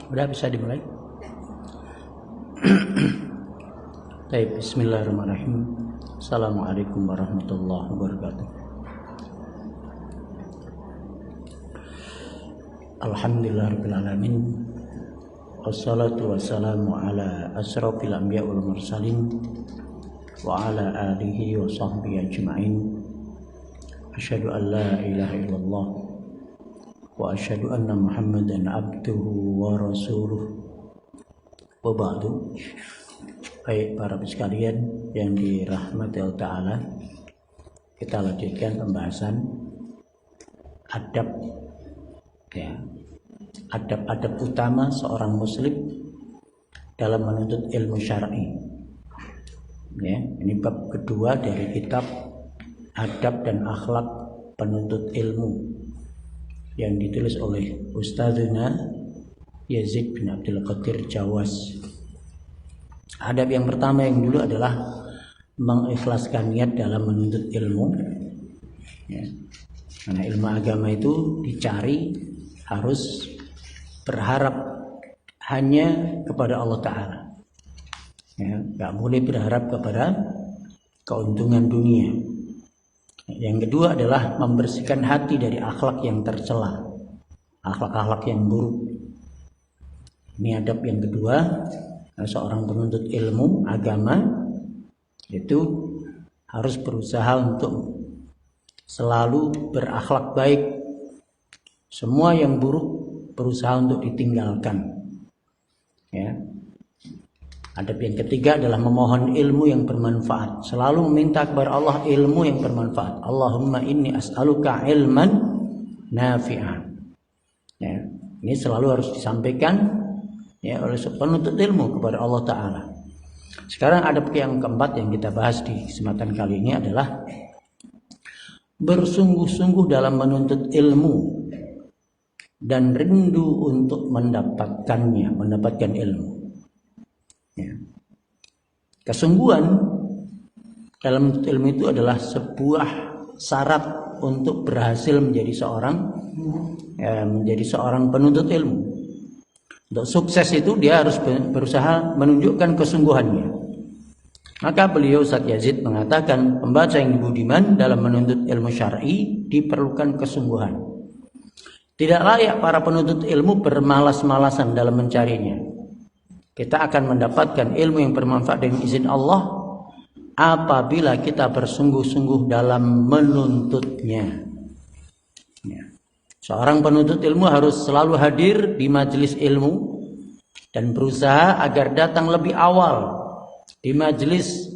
Udah bisa dimulai? Baik, bismillahirrahmanirrahim. Assalamualaikum warahmatullahi wabarakatuh. Alhamdulillahirabbil alamin. Wassalatu wassalamu ala asyrafil anbiya wal mursalin wa ala alihi wa sahbihi ajma'in. Asyhadu an la ilaha illallah wa asyhadu anna Muhammadan abduhu wa rasuluh. Wa ba'du. Baik para sekalian yang dirahmati Allah Ta'ala, kita lanjutkan pembahasan adab, ya, adab-adab utama seorang muslim dalam menuntut ilmu syar'i. Ya, ini bab kedua dari kitab Adab dan Akhlak Penuntut Ilmu yang ditulis oleh Ustadzuna Yazid bin Abdul Qadir Jawas. Adab yang pertama yang dulu adalah mengikhlaskan niat dalam menuntut ilmu, ya. Karena ilmu agama itu dicari harus berharap hanya kepada Allah Ta'ala, ya, nggak boleh berharap kepada keuntungan dunia. Yang kedua adalah membersihkan hati dari akhlak yang tercela, akhlak-akhlak yang buruk. Ini adab yang kedua. Seorang penuntut ilmu agama itu harus berusaha untuk selalu berakhlak baik. Semua yang buruk berusaha untuk ditinggalkan, ya. Adab yang ketiga adalah memohon ilmu yang bermanfaat. Selalu meminta kepada Allah ilmu yang bermanfaat. Allahumma inni as'aluka ilman nafi'an. Ya, ini selalu harus disampaikan, ya, oleh penuntut ilmu kepada Allah Ta'ala. Sekarang adab yang keempat yang kita bahas di kesempatan kali ini adalah bersungguh-sungguh dalam menuntut ilmu dan rindu untuk mendapatkan ilmu. Ya. Kesungguhan dalam ilmu itu adalah sebuah syarat untuk berhasil menjadi seorang penuntut ilmu. Untuk sukses itu dia harus berusaha menunjukkan kesungguhannya. Maka beliau Ustaz Yazid mengatakan pembaca yang budiman dalam menuntut ilmu syar'i diperlukan kesungguhan. Tidak layak para penuntut ilmu bermalas-malasan dalam mencarinya. Kita akan mendapatkan ilmu yang bermanfaat dengan izin Allah apabila kita bersungguh-sungguh dalam menuntutnya. Ya. Seorang penuntut ilmu harus selalu hadir di majelis ilmu dan berusaha agar datang lebih awal di majelis,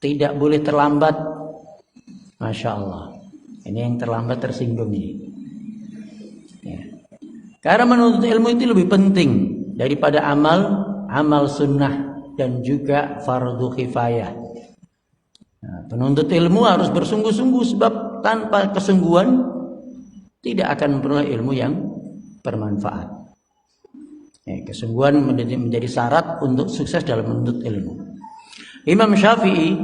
tidak boleh terlambat. Masya Allah, ini yang terlambat tersinggung ini. Ya. Karena menuntut ilmu itu lebih penting daripada amal sunnah dan juga fardu kifayah. Nah, penuntut ilmu harus bersungguh-sungguh, sebab tanpa kesungguhan tidak akan memperoleh ilmu yang bermanfaat. Ya, kesungguhan menjadi syarat untuk sukses dalam menuntut ilmu. Imam Syafi'i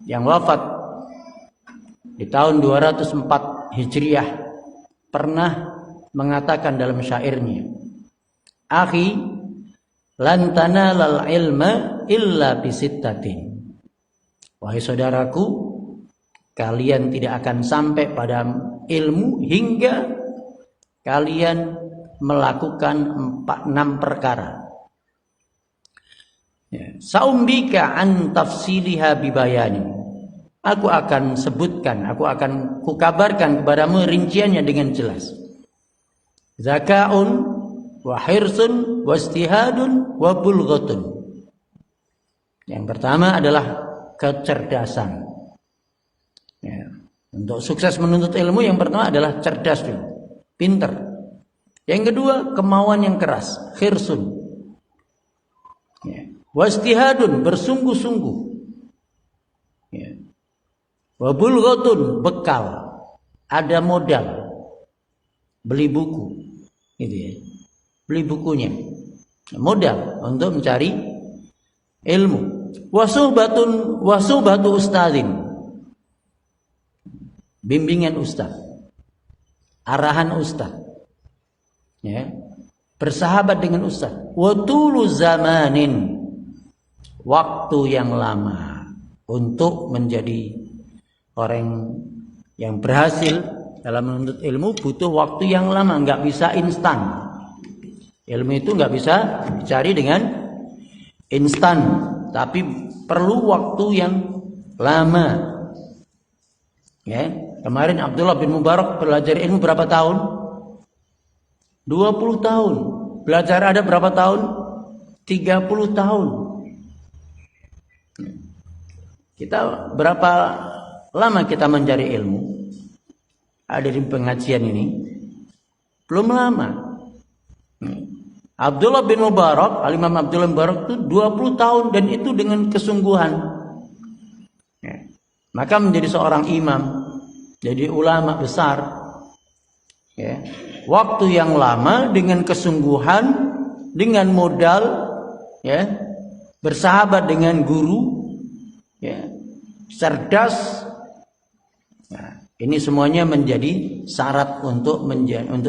yang wafat di tahun 204 Hijriah pernah mengatakan dalam syairnya, "Akhi, lan tanalal ilma illa bisittatin." Wahai saudaraku, kalian tidak akan sampai pada ilmu hingga kalian melakukan 6 perkara. Ya. Saumbika an tafsiliha bibayani. Aku akan sebutkan, aku akan kukabarkan kepadamu rinciannya dengan jelas. Zakaun wa hirsun wa istihadun wa bulghatun. Yang pertama adalah kecerdasan. Ya. Untuk sukses menuntut ilmu yang pertama adalah cerdas dulu, pinter. Yang kedua kemauan yang keras, khirsun. Ya. Wastihadun, bersungguh-sungguh. Ya. Wabulghatun, bekal, ada modal, beli buku, gitu ya. Beli bukunya, modal untuk mencari ilmu. Wasubatu ustadzin, bimbingan ustaz, arahan ustaz, ya. bersahabat dengan ustaz. Wa tulu zamanin, waktu yang lama. Untuk menjadi orang yang berhasil dalam menuntut ilmu butuh waktu yang lama, nggak bisa instan. Ilmu itu nggak bisa dicari dengan instan, tapi perlu waktu yang lama. Ya, kemarin Abdullah bin Mubarak belajar ilmu berapa tahun? 20 tahun. Belajar ada berapa tahun? 30 tahun. Kita berapa lama kita mencari ilmu? Ada di pengajian ini? Belum lama. Abdullah bin Mubarak, Al-Imam Abdullah bin Mubarak itu 20 tahun dan itu dengan kesungguhan. Maka menjadi seorang imam, jadi ulama besar. Ya. Waktu yang lama dengan kesungguhan, dengan modal, ya, bersahabat dengan guru, ya, cerdas. Nah, ini semuanya menjadi syarat untuk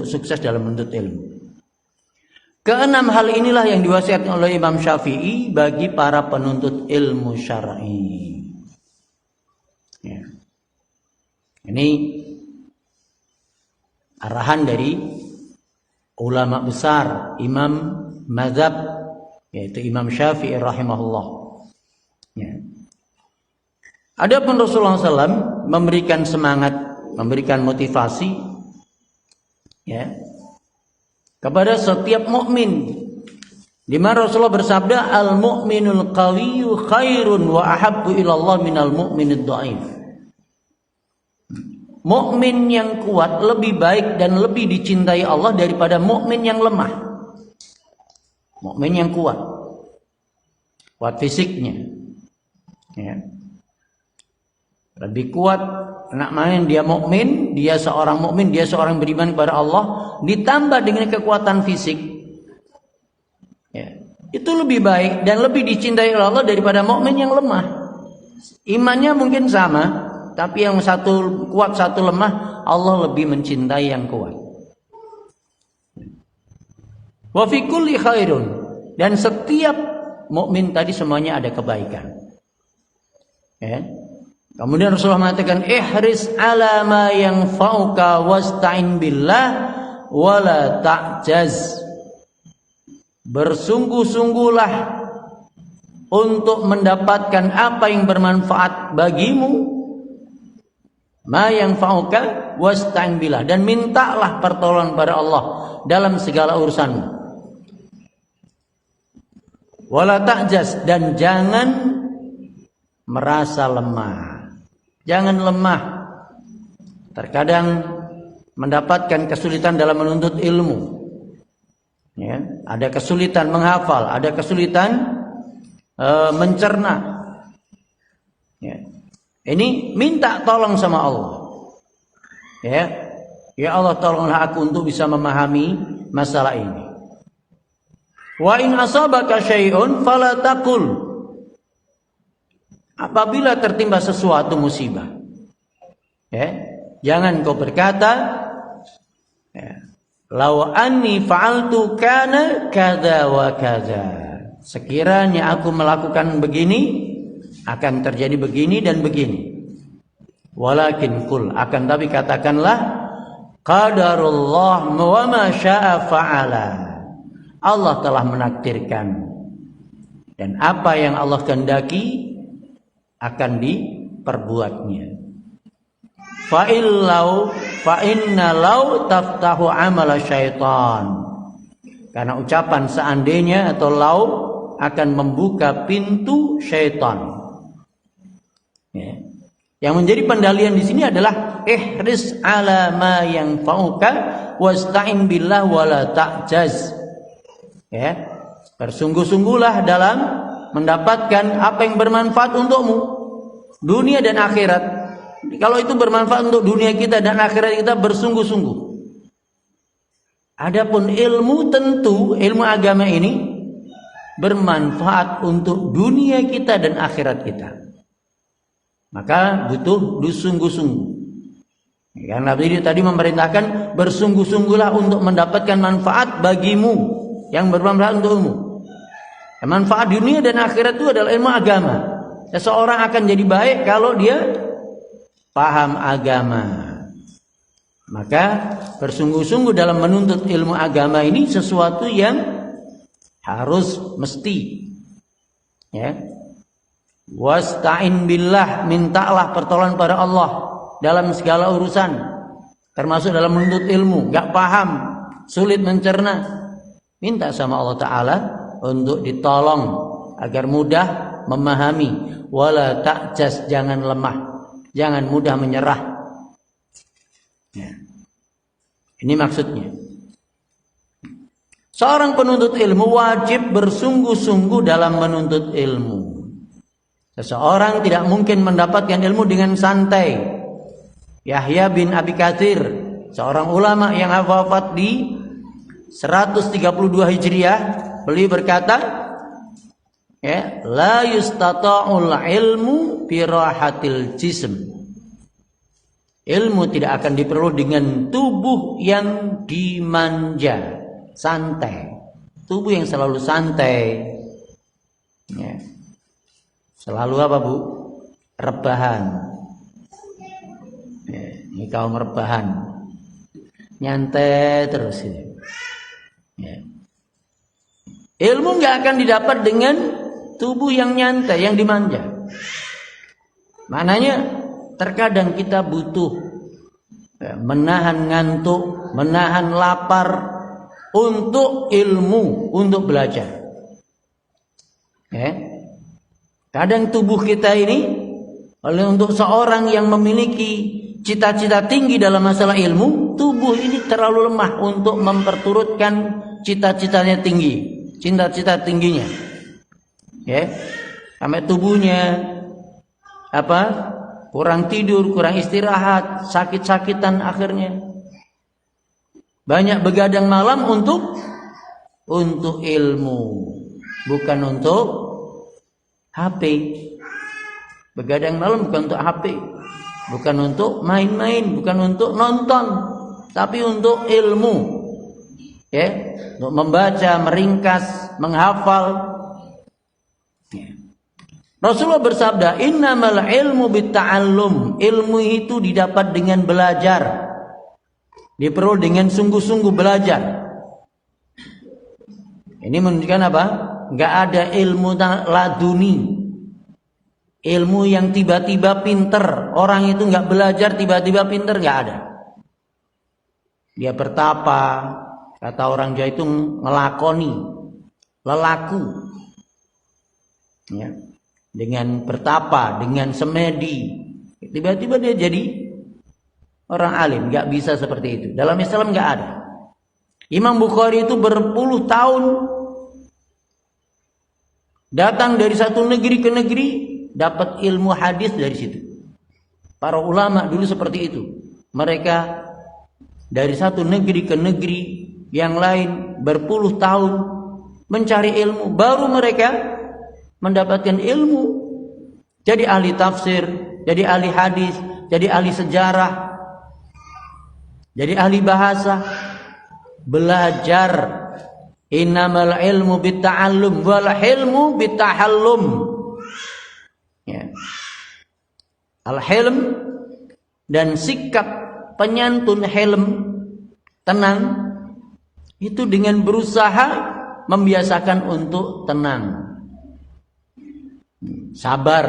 sukses dalam menuntut ilmu. Keenam hal inilah yang diwasiatkan oleh Imam Syafi'i bagi para penuntut ilmu syar'i. Ya. Ini arahan dari ulama besar, imam mazhab, yaitu Imam Syafi'i rahimahullah. Ya. Adapun Rasulullah SAW memberikan semangat, memberikan motivasi, ya, kepada setiap mukmin. Di mana Rasulullah bersabda, al-mu'minul qawiyyu khairun wa ahabbu ilallah minal mu'minid dha'if. Mukmin yang kuat lebih baik dan lebih dicintai Allah daripada mukmin yang lemah. Mukmin yang kuat fisiknya, ya, lebih kuat. Nak main dia mukmin, dia seorang mukmin, dia seorang beriman kepada Allah, ditambah dengan kekuatan fisik, ya, itu lebih baik dan lebih dicintai oleh Allah daripada mukmin yang lemah. Imannya mungkin sama, tapi yang satu kuat satu lemah, Allah lebih mencintai yang kuat. Wa fi kulli khairun, dan setiap mukmin tadi semuanya ada kebaikan. Ya. Kemudian Rasulullah mengatakan, ihris ala ma yanfa'uka wasta'in billah wala ta'jaz. Bersungguh-sungguhlah untuk mendapatkan apa yang bermanfaat bagimu, ma yanfa'uka wasta'in billah, dan mintalah pertolongan pada Allah dalam segala urusanmu. Wala ta'jaz, dan jangan merasa lemah. Jangan lemah. Terkadang mendapatkan kesulitan dalam menuntut ilmu. Ya, ada kesulitan menghafal, ada kesulitan mencerna. Ya. Ini minta tolong sama Allah. Ya Allah, tolonglah aku untuk bisa memahami masalah ini. Wa in asabaka syai'un fala taqul. Apabila tertimpa sesuatu musibah, ya, jangan kau berkata, ya, law anni fa'altu kana kadza wa kadza. Sekiranya aku melakukan begini, akan terjadi begini dan begini. Walakin qul, akan tapi katakanlah, qadarullah wa ma syaa fa'ala. Allah telah menakdirkan, dan apa yang Allah kehendaki akan diperbuatnya. Fa inna law taftahu amala syaitan. Karena ucapan seandainya atau law akan membuka pintu syaitan. Ya. Yang menjadi pendalian di sini adalah ihris ala ma yanfa'uka wasta'in billah wala ta'jaz. Ya. Bersungguh-sungguhlah dalam mendapatkan apa yang bermanfaat untukmu, dunia dan akhirat. Kalau itu bermanfaat untuk dunia kita dan akhirat kita, bersungguh-sungguh. Adapun ilmu, tentu ilmu agama ini bermanfaat untuk dunia kita dan akhirat kita. Maka butuh sungguh-sungguh. Karena Nabi tadi memerintahkan bersungguh-sungguhlah untuk mendapatkan manfaat bagimu yang bermanfaat untuk umum. Manfaat dunia dan akhirat itu adalah ilmu agama. Seseorang akan jadi baik kalau dia paham agama. Maka bersungguh-sungguh dalam menuntut ilmu agama ini sesuatu yang harus mesti. Ya. Wasta'in billah, mintalah pertolongan pada Allah dalam segala urusan, termasuk dalam menuntut ilmu. Gak paham, sulit mencerna, minta sama Allah Ta'ala untuk ditolong agar mudah memahami. Wala ta'jas, jangan lemah, jangan mudah menyerah. Ya. Ini maksudnya. Seorang penuntut ilmu wajib bersungguh-sungguh dalam menuntut ilmu. Seseorang tidak mungkin mendapatkan ilmu dengan santai. Yahya bin Abi Katsir, seorang ulama yang wafat di 132 Hijriah, beliau berkata, ya, la yustata'ul ilmu bi rahatil jism. Ilmu tidak akan diperoleh dengan tubuh yang dimanja, santai. Tubuh yang selalu santai. Ya. Selalu apa, Bu? Rebahan. Ya, ini kaum rebahan. Nyantai terus ini. Ya. Ilmu nggak akan didapat dengan tubuh yang nyantai, yang dimanja. Maknanya terkadang kita butuh menahan ngantuk, menahan lapar untuk ilmu, untuk belajar. Ya. Kadang tubuh kita ini, untuk seorang yang memiliki cita-cita tinggi dalam masalah ilmu, tubuh ini terlalu lemah untuk memperturutkan cita-citanya tinggi, cita-cita tingginya. Ya, sampai tubuhnya kurang tidur, kurang istirahat, sakit-sakitan akhirnya. Banyak begadang malam untuk ilmu, bukan untuk HP. Begadang malam bukan untuk HP, bukan untuk main-main, bukan untuk nonton, tapi untuk ilmu. Ya, untuk membaca, meringkas, menghafal. Ya. Rasulullah bersabda, "Innamal ilmu bitta'allum." Ilmu itu didapat dengan belajar. Diperoleh dengan sungguh-sungguh belajar. Ini menunjukkan apa? Enggak ada ilmu laduni. Ilmu yang tiba-tiba pinter. Orang itu enggak belajar tiba-tiba pinter, enggak ada. Dia bertapa, kata orang Jawa itu ngelakoni, lelaku. Ya. Dengan bertapa, dengan semedi, tiba-tiba dia jadi orang alim. Enggak bisa seperti itu. Dalam Islam enggak ada. Imam Bukhari itu berpuluh tahun datang dari satu negeri ke negeri, dapat ilmu hadis dari situ. Para ulama dulu seperti itu. Mereka dari satu negeri ke negeri yang lain berpuluh tahun mencari ilmu, baru mereka mendapatkan ilmu. Jadi ahli tafsir, jadi ahli hadis, jadi ahli sejarah, jadi ahli bahasa. Belajar. Innamal ilmu bitta'allum wal hilmu bittahallum. Ya. Al-hilm dan sikap penyantun, hilm, tenang, itu dengan berusaha membiasakan untuk tenang. Sabar.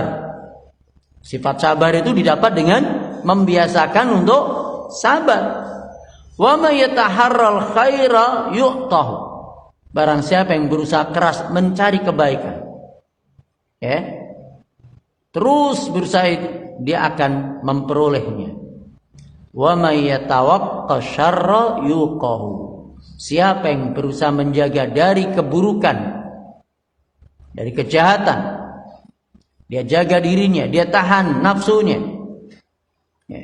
Sifat sabar itu didapat dengan membiasakan untuk sabar. Wa may yataharral khaira yu'tahu. Barang siapa yang berusaha keras mencari kebaikan, ya, terus berusaha itu, dia akan memperolehnya. Wa may yatawaqqa syarra yuqahu. Siapa yang berusaha menjaga dari keburukan, dari kejahatan, dia jaga dirinya, dia tahan nafsunya. Ya.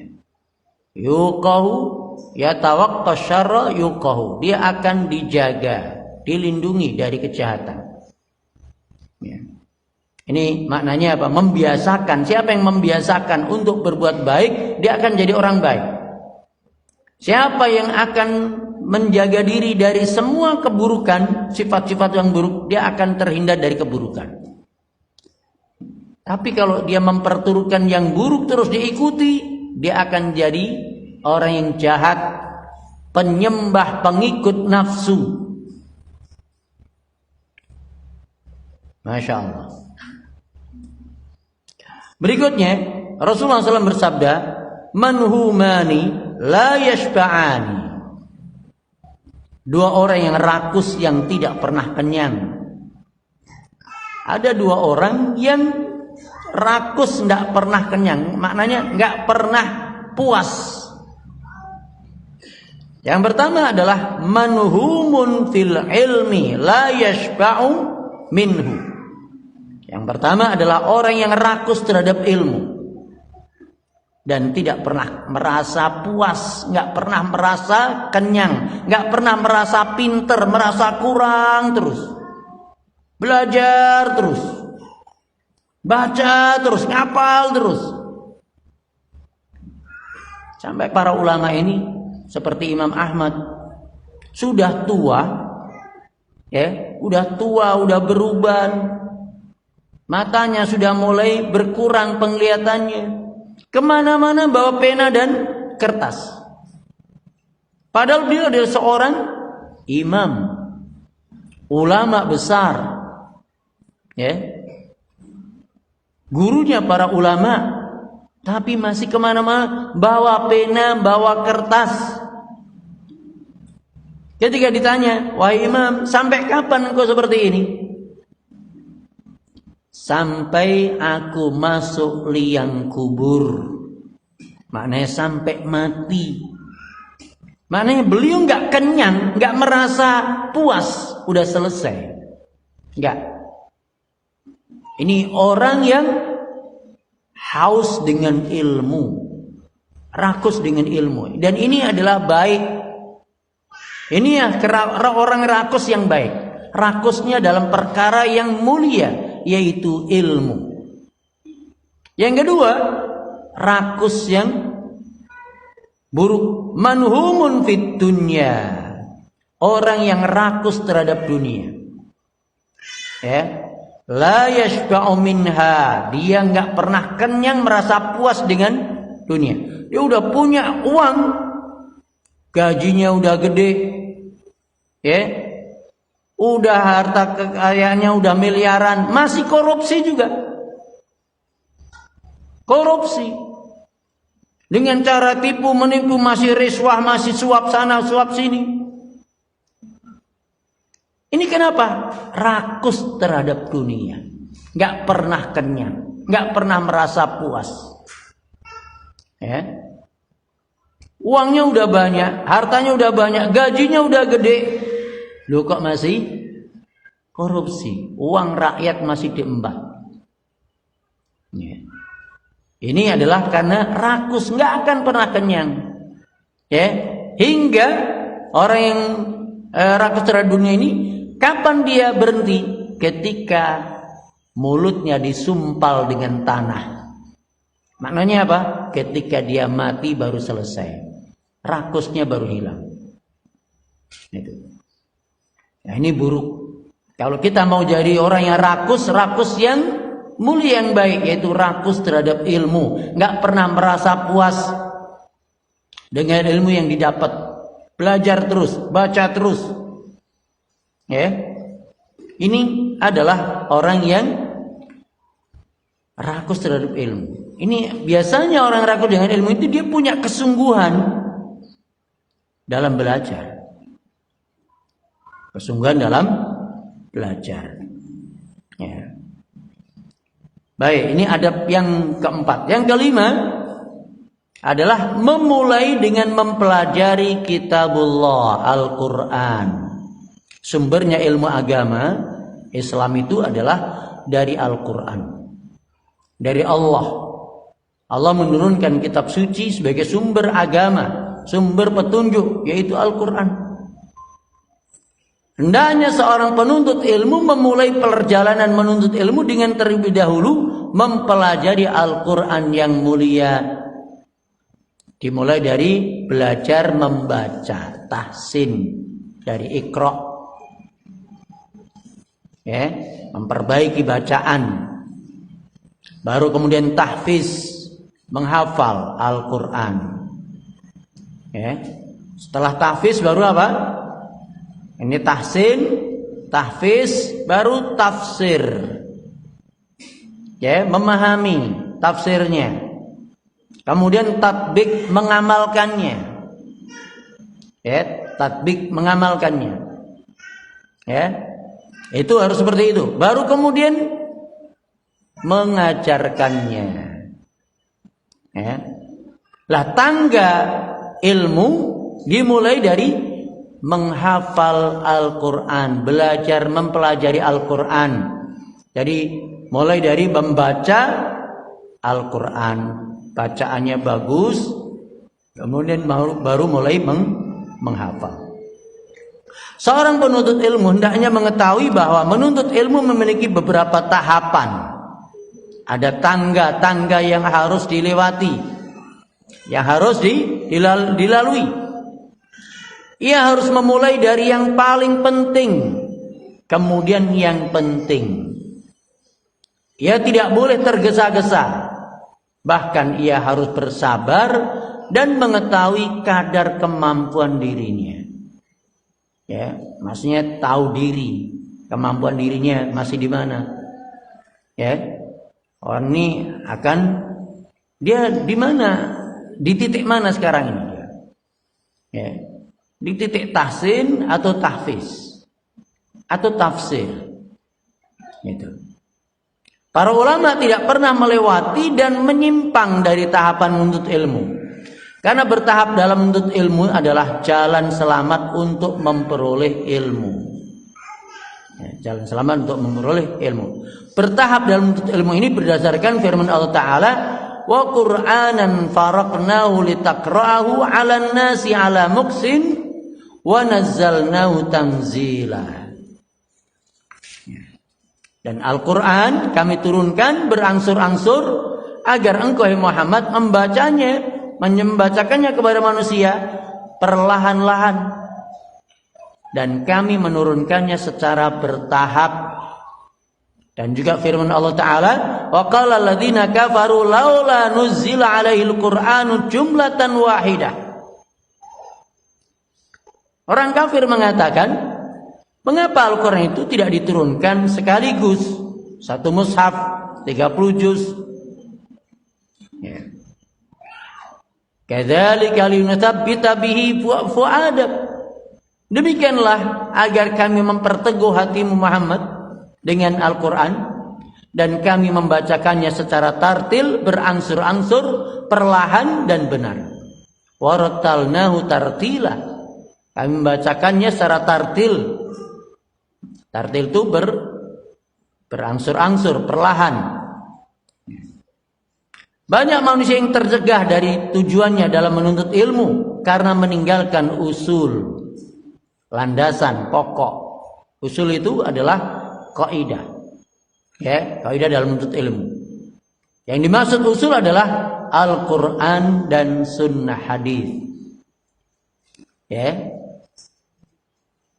Yuqahu, yatawaqqa syarra yuqahu. Dia akan dijaga, dilindungi dari kejahatan. Ya. Ini maknanya apa? Membiasakan. Siapa yang membiasakan untuk berbuat baik, dia akan jadi orang baik. Siapa yang akan menjaga diri dari semua keburukan, sifat-sifat yang buruk, dia akan terhindar dari keburukan. Tapi kalau dia memperturutkan yang buruk terus diikuti, dia akan jadi orang yang jahat, penyembah, pengikut nafsu. Masya Allah. Berikutnya Rasulullah SAW bersabda, manhumani la yashba'ani. Dua orang yang rakus yang tidak pernah kenyang. Ada dua orang yang rakus tidak pernah kenyang, maknanya nggak pernah puas. Yang pertama adalah manhumun fil ilmi la yashba'u minhu. Yang pertama adalah orang yang rakus terhadap ilmu dan tidak pernah merasa puas, nggak pernah merasa kenyang, nggak pernah merasa pinter, merasa kurang terus. Belajar terus, baca terus, ngapal terus. Sampai para ulama ini seperti Imam Ahmad sudah tua, ya, udah beruban, matanya sudah mulai berkurang penglihatannya. Kemana-mana bawa pena dan kertas. Padahal beliau adalah seorang imam, ulama besar, ya, gurunya para ulama, tapi masih kemana-mana bawa pena, bawa kertas. Ketika ditanya, wahai imam, sampai kapan engkau seperti ini? Sampai aku masuk liang kubur. Maknanya sampai mati. Maknanya beliau nggak kenyang, nggak merasa puas, udah selesai. Nggak. Ini orang yang haus dengan ilmu, rakus dengan ilmu. Dan ini adalah baik. Ini ya orang rakus yang baik. Rakusnya dalam perkara yang mulia, yaitu ilmu. Yang kedua, rakus yang buruk, manhumun fid dunya. Orang yang rakus terhadap dunia. Ya. La yashba'u minha. Dia enggak pernah kenyang, merasa puas dengan dunia. Dia udah punya uang, gajinya udah gede. Ya. Udah harta kekayaannya udah miliaran, masih korupsi juga. Korupsi. Dengan cara tipu menipu, masih riswah, masih suap sana, suap sini. Ini kenapa? Rakus terhadap dunia. Gak pernah kenyang, gak pernah merasa puas. Ya. Uangnya udah banyak, hartanya udah banyak, gajinya udah gede. Loh kok masih korupsi? Uang rakyat masih diembat. Ya. Ini adalah karena rakus, nggak akan pernah kenyang. Ya, hingga orang yang rakus terhadap dunia ini, kapan dia berhenti? Ketika mulutnya disumpal dengan tanah. Maknanya apa? Ketika dia mati baru selesai, rakusnya baru hilang. Itu. Nah, ini buruk. Kalau kita mau jadi orang yang rakus yang mulia, yang baik, yaitu rakus terhadap ilmu, nggak pernah merasa puas dengan ilmu yang didapat, belajar terus, baca terus. Ya, ini adalah orang yang rakus terhadap ilmu. Ini biasanya orang rakus dengan ilmu itu dia punya kesungguhan dalam belajar. Kesungguhan dalam belajar. Ya. Baik, ini adab yang keempat. Yang kelima adalah memulai dengan mempelajari kitabullah, Al-Quran. Sumbernya ilmu agama Islam itu adalah dari Al-Quran, dari Allah. Allah menurunkan kitab suci sebagai sumber agama, sumber petunjuk, yaitu Al-Quran. Hendaknya seorang penuntut ilmu memulai perjalanan menuntut ilmu dengan terlebih dahulu mempelajari Al-Quran yang mulia. Dimulai dari belajar membaca, tahsin, dari iqra, ya, memperbaiki bacaan. Baru kemudian tahfiz, menghafal Al-Quran. Ya. Setelah tahfiz baru apa? Ini tahsin, tahfiz, baru tafsir. Ya, memahami tafsirnya. Kemudian tatbik, mengamalkannya. Ya, tatbik, mengamalkannya. Ya, itu harus seperti itu. Baru kemudian mengajarkannya. Ya. Lah tangga ilmu dimulai dari menghafal Al-Quran, belajar mempelajari Al-Quran. Jadi mulai dari membaca Al-Quran, bacaannya bagus, kemudian baru mulai menghafal. Seorang penuntut ilmu hendaknya mengetahui bahwa menuntut ilmu memiliki beberapa tahapan. Ada tangga-tangga yang harus dilewati, yang harus dilalui. Ia harus memulai dari yang paling penting, kemudian yang penting. Ia tidak boleh tergesa-gesa. Bahkan ia harus bersabar dan mengetahui kadar kemampuan dirinya. Ya, maksudnya tahu diri, kemampuan dirinya masih di mana. Ya, orang ini akan dia di mana, di titik mana sekarang ini? Ya, di titik tahsin atau tahfiz atau tafsir. Gitu. Para ulama tidak pernah melewati dan menyimpang dari tahapan menuntut ilmu. Karena bertahap dalam menuntut ilmu adalah jalan selamat untuk memperoleh ilmu. Ya, jalan selamat untuk memperoleh ilmu. Bertahap dalam menuntut ilmu ini berdasarkan firman Allah Ta'ala, wa Qur'anan faraqnahu litaqra'ahu 'alan nasi 'ala muksin wa nazzalnahu tanzila. Dan Al-Quran kami turunkan berangsur-angsur agar engkau Muhammad membacakannya kepada manusia perlahan-lahan. Dan kami menurunkannya secara bertahap. Dan juga firman Allah Ta'ala, wa qala alladziina kafaru laula nuzzila 'alaihil Qur'anu jumlatan wahidah. Orang kafir mengatakan, mengapa Al-Quran itu tidak diturunkan sekaligus? Satu mushaf, 30 juz. Ya. Kadzalika linutsabbita bihi fu'adak. Demikianlah agar kami memperteguh hatimu Muhammad dengan Al-Quran. Dan kami membacakannya secara tartil, berangsur-angsur, perlahan dan benar. Warattalnahu tartila. Kami membacakannya secara tartil. Tartil itu berangsur-angsur, perlahan. Banyak manusia yang tercegah dari tujuannya dalam menuntut ilmu karena meninggalkan usul, landasan, pokok. Usul itu adalah kaidah. Ya, kaidah dalam menuntut ilmu. Yang dimaksud usul adalah Al-Quran dan Sunnah Hadis. Ya.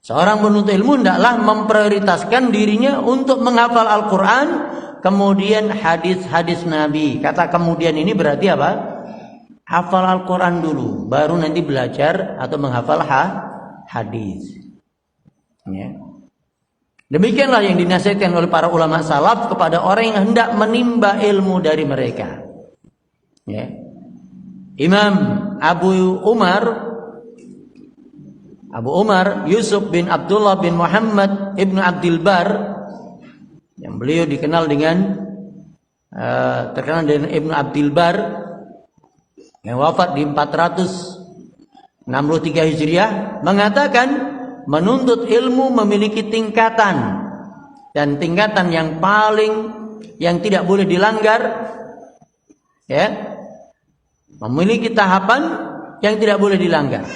Seorang penuntut ilmu hendaklah memprioritaskan dirinya untuk menghafal Al-Quran, kemudian hadis-hadis Nabi. Kata kemudian ini berarti apa? Hafal Al-Quran dulu, baru nanti belajar atau menghafal hadis. Ya. Demikianlah yang dinasihatkan oleh para ulama salaf kepada orang yang hendak menimba ilmu dari mereka. Ya. Imam Abu Umar Yusuf bin Abdullah bin Muhammad Ibnu Abdul Bar, yang beliau dikenal terkenal dengan Ibnu Abdul Bar, yang wafat di 463 Hijriah, mengatakan menuntut ilmu memiliki tingkatan, dan tingkatan yang tidak boleh dilanggar, ya, memiliki tahapan yang tidak boleh dilanggar.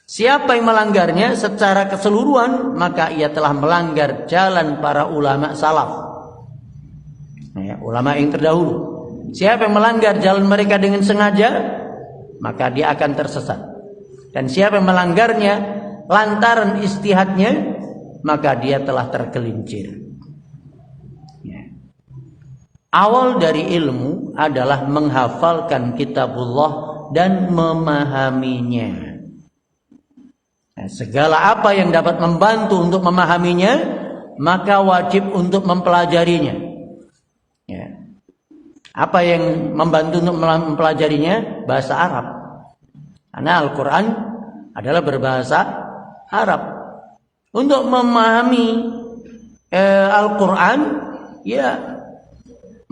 Siapa yang melanggarnya secara keseluruhan, maka ia telah melanggar jalan para ulama salaf, ya, ulama yang terdahulu. Siapa yang melanggar jalan mereka dengan sengaja, maka dia akan tersesat. Dan siapa yang melanggarnya lantaran ijtihadnya, maka dia telah tergelincir. Awal dari ilmu adalah menghafalkan kitabullah dan memahaminya. Nah, segala apa yang dapat membantu untuk memahaminya, maka wajib untuk mempelajarinya. Ya. Apa yang membantu untuk mempelajarinya? Bahasa Arab. Karena Al-Quran adalah berbahasa Arab. Untuk memahami Al-Quran, ya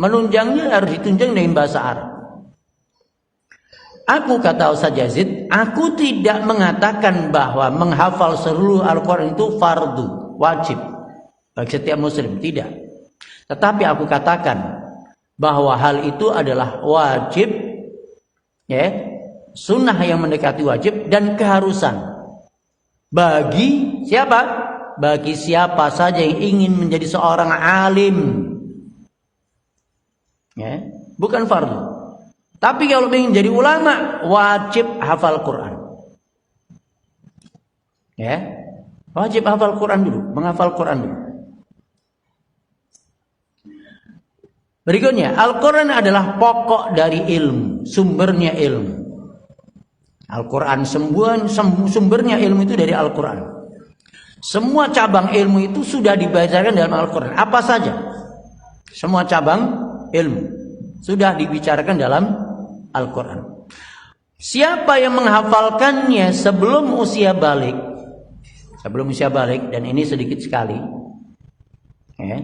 menunjangnya harus ditunjang dengan bahasa Arab. Aku, kata Ustaz Yazid, aku tidak mengatakan bahwa menghafal seluruh Al-Quran itu fardu, wajib bagi setiap muslim, tidak. Tetapi aku katakan bahwa hal itu adalah wajib, ya, sunnah yang mendekati wajib dan keharusan bagi siapa? Bagi siapa saja yang ingin menjadi seorang alim. Ya, bukan fardu. Tapi kalau ingin jadi ulama, wajib hafal Quran. Ya, wajib hafal Quran dulu, menghafal Quran dulu. Berikutnya, Al-Quran adalah pokok dari ilmu, sumbernya ilmu. Al-Quran sumbernya ilmu itu dari Al-Quran. Semua cabang ilmu itu sudah dibacakan dalam Al-Quran. Apa saja? Semua cabang ilmu sudah dibicarakan dalam Al-Quran. Siapa yang menghafalkannya sebelum usia balik, dan ini sedikit sekali, ya,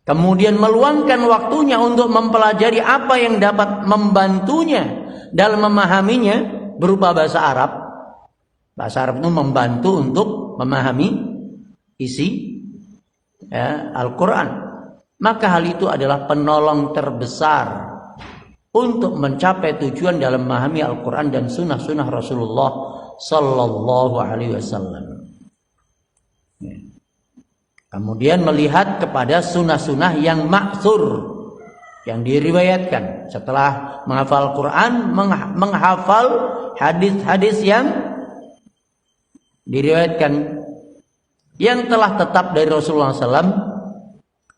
kemudian meluangkan waktunya untuk mempelajari apa yang dapat membantunya dalam memahaminya berupa bahasa Arab. Bahasa Arab itu membantu untuk memahami isi, ya, Al-Quran. Maka hal itu adalah penolong terbesar untuk mencapai tujuan dalam memahami Al-Quran dan sunnah-sunnah Rasulullah Sallallahu Alaihi Wasallam. Kemudian melihat kepada sunnah-sunnah yang ma'thur, yang diriwayatkan. Setelah menghafal Quran, menghafal hadis-hadis yang diriwayatkan, yang telah tetap dari Rasulullah SAW,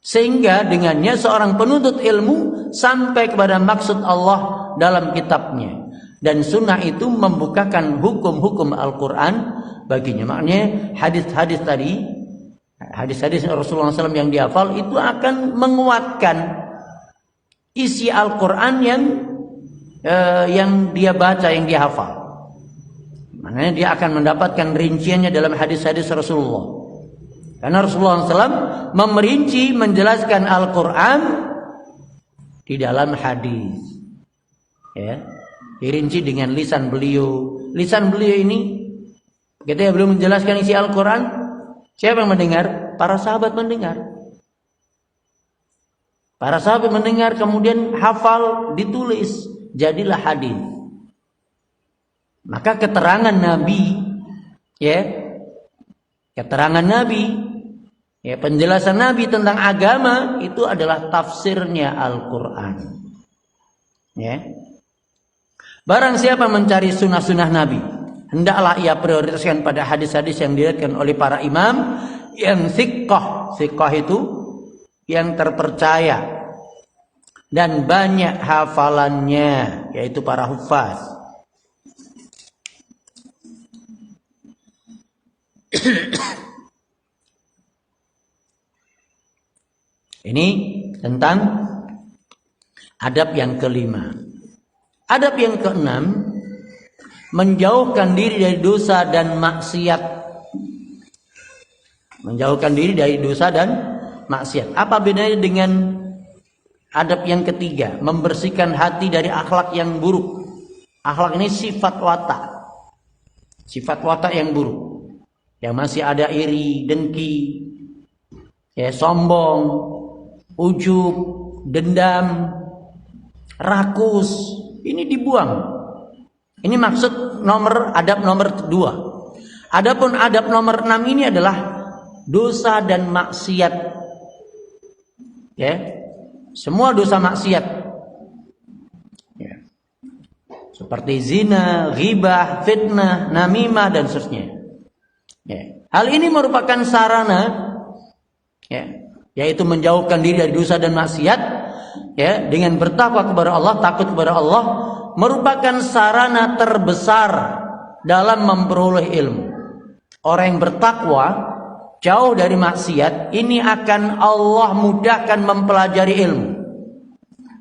sehingga dengannya seorang penuntut ilmu sampai kepada maksud Allah dalam kitabnya. Dan sunnah itu membukakan hukum-hukum Al-Quran baginya. Maknanya hadis-hadis tadi, hadis-hadis Rasulullah SAW yang dihafal itu akan menguatkan isi Al-Quran yang dia baca, yang dia hafal. Maknanya dia akan mendapatkan rinciannya dalam hadis-hadis Rasulullah. Karena Rasulullah SAW memerinci, menjelaskan Al-Quran di dalam hadis. Ya, dirinci dengan lisan beliau. Lisan beliau ini, ketika belum menjelaskan isi Al-Quran, siapa yang mendengar? Para sahabat mendengar. Para sahabat mendengar, kemudian hafal, ditulis, jadilah hadis. Maka keterangan Nabi, ya, keterangan Nabi, ya, penjelasan Nabi tentang agama itu adalah tafsirnya Al-Quran. Ya. Barang siapa mencari sunnah-sunnah Nabi, hendaklah ia prioritaskan pada hadis-hadis yang diriwayatkan oleh para imam yang thiqah. Thiqah itu yang terpercaya dan banyak hafalannya, yaitu para hufaz. Ini tentang adab yang kelima. Adab yang keenam, menjauhkan diri dari dosa dan maksiat. Menjauhkan diri dari dosa dan maksiat. Apa bedanya dengan adab yang ketiga? Membersihkan hati dari akhlak yang buruk. Akhlak ini sifat watak. Sifat watak yang buruk. Yang masih ada iri, dengki, ya, sombong, ujub, dendam, rakus. Ini dibuang. Ini maksud adab nomor 2. Adapun adab nomor 6 ini adalah dosa dan maksiat. Ya. Semua dosa maksiat. Ya. seperti zina, ghibah, fitnah, namimah dan seterusnya. Ya. Hal ini merupakan sarana, ya, yaitu menjauhkan diri dari dosa dan maksiat, ya, dengan bertakwa kepada Allah, takut kepada Allah, merupakan sarana terbesar dalam memperoleh ilmu. Orang yang bertakwa, jauh dari maksiat, ini akan Allah mudahkan mempelajari ilmu.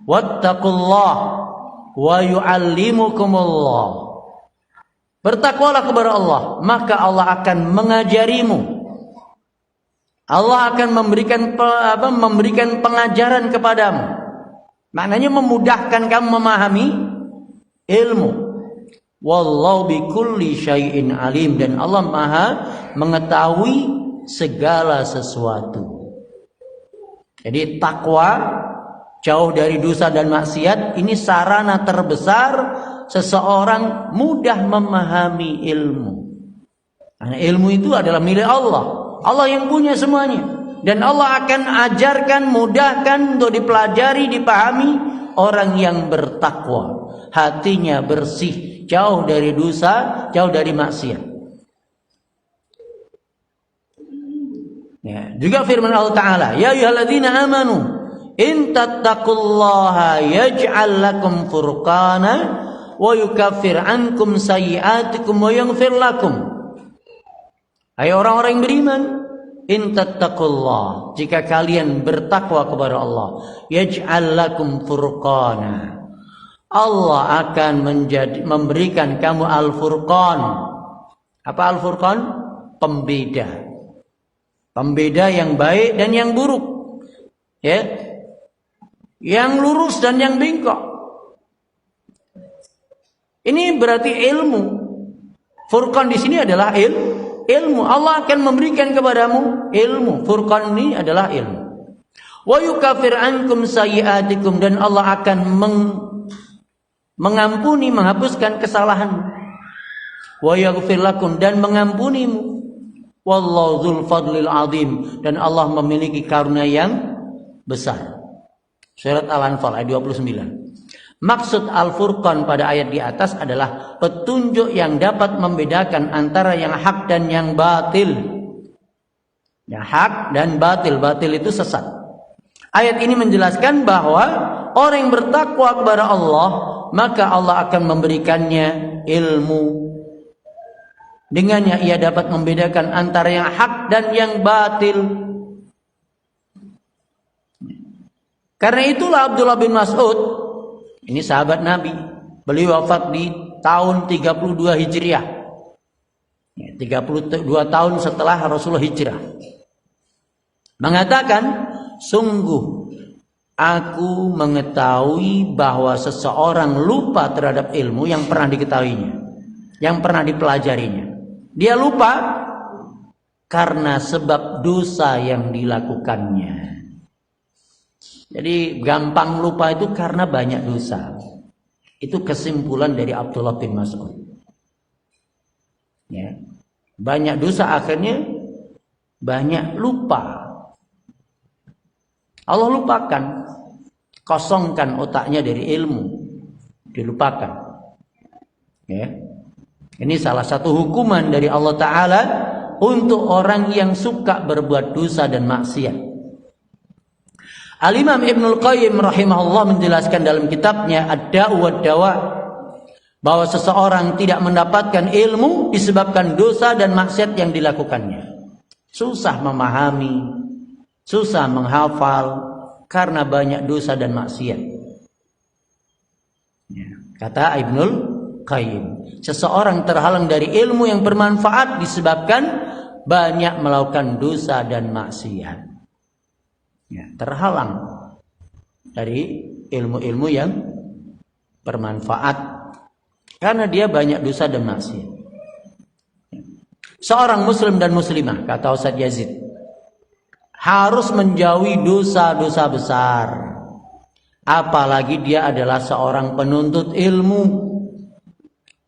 Wattaqullah wa yu'allimukumullah. Bertakwalah kepada Allah, maka Allah akan mengajarimu. Allah akan memberikan pengajaran kepadamu. Maknanya memudahkan kamu memahami ilmu. Wallahu bikulli syai'in alim, dan Allah Maha mengetahui segala sesuatu. Jadi takwa, jauh dari dosa dan maksiat, ini sarana terbesar seseorang mudah memahami ilmu. Karena ilmu itu adalah milik Allah. Allah yang punya semuanya. Dan Allah akan ajarkan, mudahkan untuk dipelajari, dipahami orang yang bertakwa. Hatinya bersih, jauh dari dosa, jauh dari maksiat. Ya, juga firman Allah Ta'ala, ya ayyuhalladzina amanu in tattaqullaha yaj'al lakum furqana wa yukaffir ankum sayyi'atikum wa yaghfir lakum. Hai orang-orang yang beriman, in tattaqullah, jika kalian bertakwa kepada Allah, yaj'al lakum furqana, Allah akan memberikan kamu al-furqan. Apa al-furqan? Pembeda. Pembeda yang baik dan yang buruk. Ya. Yang lurus dan yang bengkok. Ini berarti ilmu. Furqan di sini adalah ilmu. Allah akan memberikan kepadamu ilmu. Furqan ini adalah ilmu. Wa yukaffir ankum sayyi'atikum, dan Allah akan mengampuni, menghapuskan kesalahan. Wa yaghfir lakum, dan mengampunimu. Wallahu dzul fadlil azim, dan Allah memiliki karunia yang besar. Surat Al-Anfal ayat 29. Maksud Al-Furqan pada ayat di atas adalah petunjuk yang dapat membedakan antara yang hak dan yang batil. Yang hak dan batil. Batil itu sesat. Ayat ini menjelaskan bahwa orang yang bertakwa kepada Allah, maka Allah akan memberikannya ilmu. Dengannya ia dapat membedakan antara yang hak dan yang batil. Karena itulah Abdullah bin Mas'ud, ini sahabat Nabi, beliau wafat di tahun 32 Hijriah. 32 tahun setelah Rasulullah hijrah. Mengatakan, sungguh aku mengetahui bahwa seseorang lupa terhadap ilmu yang pernah diketahuinya, yang pernah dipelajarinya. Dia lupa karena sebab dosa yang dilakukannya. Jadi gampang lupa itu karena banyak dosa. Itu kesimpulan dari Abdullah bin Mas'ud. Ya. Banyak dosa akhirnya banyak lupa. Allah lupakan. Kosongkan otaknya dari ilmu. Dilupakan. Ya. Ini salah satu hukuman dari Allah Ta'ala untuk orang yang suka berbuat dosa dan maksiat. Al-Imam Ibnul Qayyim rahimahullah menjelaskan dalam kitabnya Ad-Da'u wad-Dawa bahwa seseorang tidak mendapatkan ilmu disebabkan dosa dan maksiat yang dilakukannya. Susah memahami, susah menghafal karena banyak dosa dan maksiat. Kata Ibnul Qayyim, seseorang terhalang dari ilmu yang bermanfaat disebabkan banyak melakukan dosa dan maksiat. Ya, terhalang dari ilmu-ilmu yang bermanfaat karena dia banyak dosa dan maksiat. Seorang muslim dan muslimah, kata Ustaz Yazid, harus menjauhi dosa-dosa besar, apalagi dia adalah seorang penuntut ilmu.